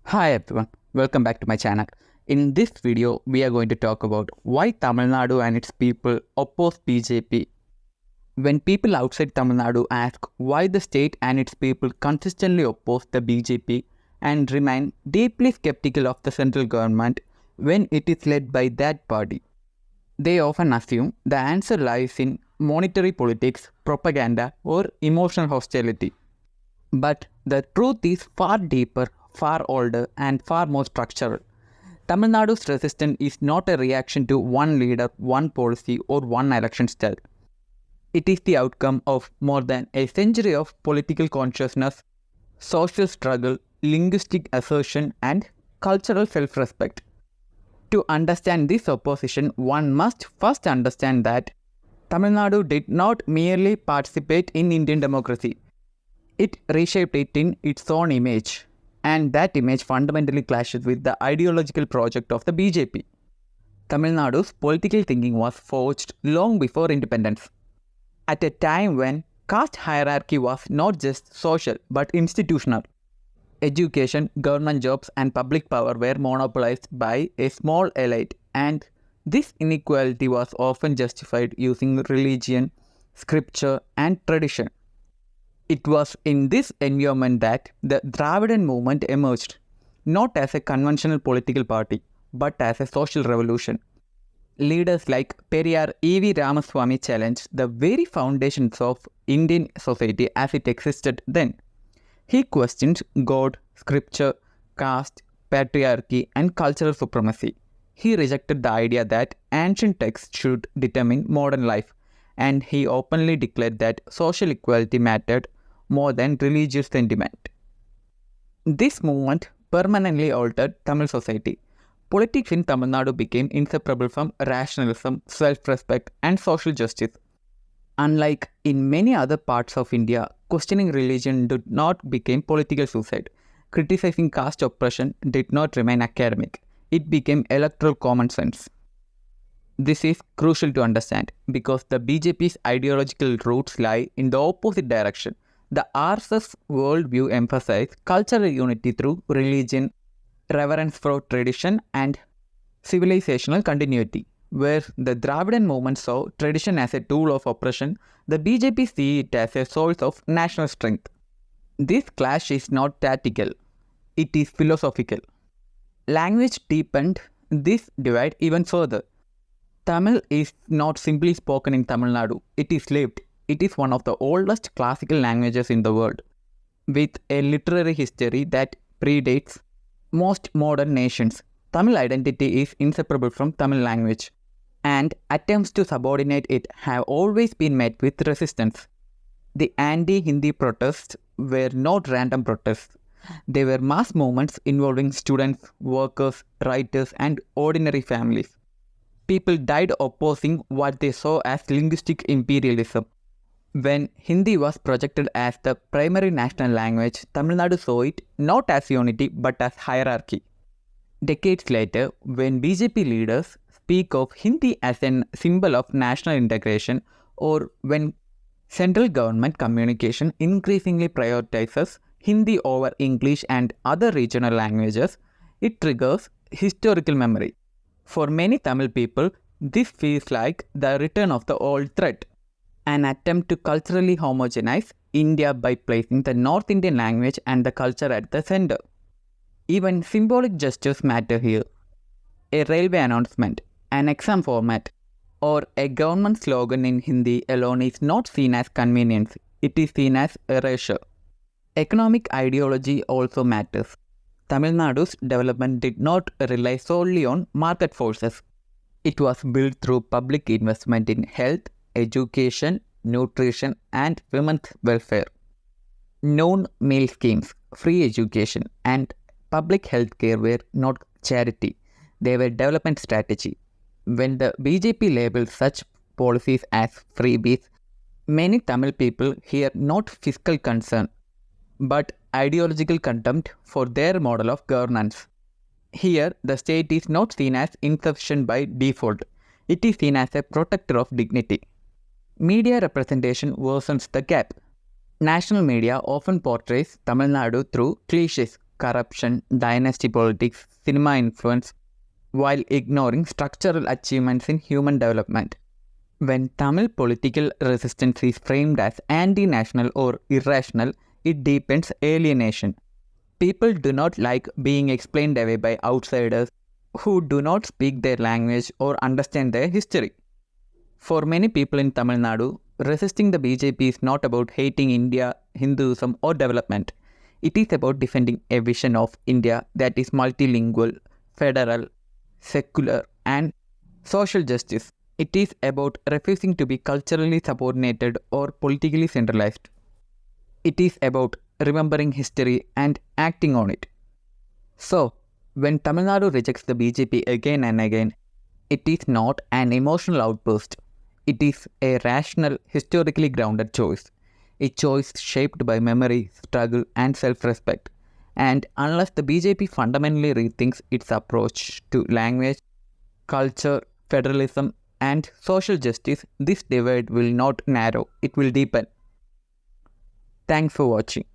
Hi everyone, welcome back to my channel. In this video, we are going to talk about why Tamil Nadu and its people oppose BJP. When people outside Tamil Nadu ask why the state and its people consistently oppose the BJP and remain deeply skeptical of the central government when it is led by that party, they often assume the answer lies in monetary politics, propaganda, or emotional hostility. But the truth is far deeper, far older, and far more structural. Tamil Nadu's resistance is not a reaction to one leader, one policy, or one election style. It is the outcome of more than a century of political consciousness, social struggle, linguistic assertion, and cultural self respect. To understand this opposition, one must first understand that Tamil Nadu did not merely participate in Indian democracy. It reshaped it in its own image, and that image fundamentally clashes with the ideological project of the BJP. Tamil Nadu's political thinking was forged long before independence, at a time when caste hierarchy was not just social but institutional. Education, government jobs, and public power were monopolized by a small elite, and this inequality was often justified using religion, scripture, and tradition. It was in this environment that the Dravidian movement emerged, not as a conventional political party, but as a social revolution. Leaders like Periyar E.V. Ramaswamy challenged the very foundations of Indian society as it existed then. He questioned God, scripture, caste, patriarchy, and cultural supremacy. He rejected the idea that ancient texts should determine modern life, and he openly declared that social equality mattered more than religious sentiment. This movement permanently altered Tamil society. Politics in Tamil Nadu became inseparable from rationalism, self-respect, and social justice. Unlike in many other parts of India, questioning religion did not become political suicide. Criticizing caste oppression did not remain academic. It became electoral common sense. This is crucial to understand because the BJP's ideological roots lie in the opposite direction. The RSS worldview emphasized cultural unity through religion, reverence for tradition, and civilizational continuity. Where the Dravidian movement saw tradition as a tool of oppression, the BJP see it as a source of national strength. This clash is not tactical, it is philosophical. Language deepened this divide even further. Tamil is not simply spoken in Tamil Nadu, it is lived. It is one of the oldest classical languages in the world, with a literary history that predates most modern nations. Tamil identity is inseparable from Tamil language, and attempts to subordinate it have always been met with resistance. The anti-Hindi protests were not random protests. They were mass movements involving students, workers, writers, and ordinary families. People died opposing what they saw as linguistic imperialism. When Hindi was projected as the primary national language, Tamil Nadu saw it not as unity but as hierarchy. Decades later, when BJP leaders speak of Hindi as a symbol of national integration, or when central government communication increasingly prioritizes Hindi over English and other regional languages, it triggers historical memory. For many Tamil people, this feels like the return of the old threat, an attempt to culturally homogenize India by placing the North Indian language and the culture at the center. Even symbolic gestures matter here. A railway announcement, an exam format, or a government slogan in Hindi alone is not seen as convenience, it is seen as erasure. Economic ideology also matters. Tamil Nadu's development did not rely solely on market forces. It was built through public investment in health, education, nutrition, and women's welfare. Non-meal schemes, free education, and public health care were not charity, they were development strategy. When the BJP labeled such policies as freebies, many Tamil people hear not fiscal concern, but ideological contempt for their model of governance. Here, the state is not seen as insufficient by default, it is seen as a protector of dignity. Media representation worsens the gap. National media often portrays Tamil Nadu through cliches, corruption, dynasty politics, cinema influence, while ignoring structural achievements in human development. When Tamil political resistance is framed as anti-national or irrational, it deepens alienation. People do not like being explained away by outsiders who do not speak their language or understand their history. For many people in Tamil Nadu, resisting the BJP is not about hating India, Hinduism, or development. It is about defending a vision of India that is multilingual, federal, secular, and social justice. It is about refusing to be culturally subordinated or politically centralized. It is about remembering history and acting on it. So, when Tamil Nadu rejects the BJP again and again, it is not an emotional outburst. It is a rational, historically grounded choice. A choice shaped by memory, struggle, and self-respect. And unless the BJP fundamentally rethinks its approach to language, culture, federalism, and social justice, this divide will not narrow, it will deepen. Thanks for watching.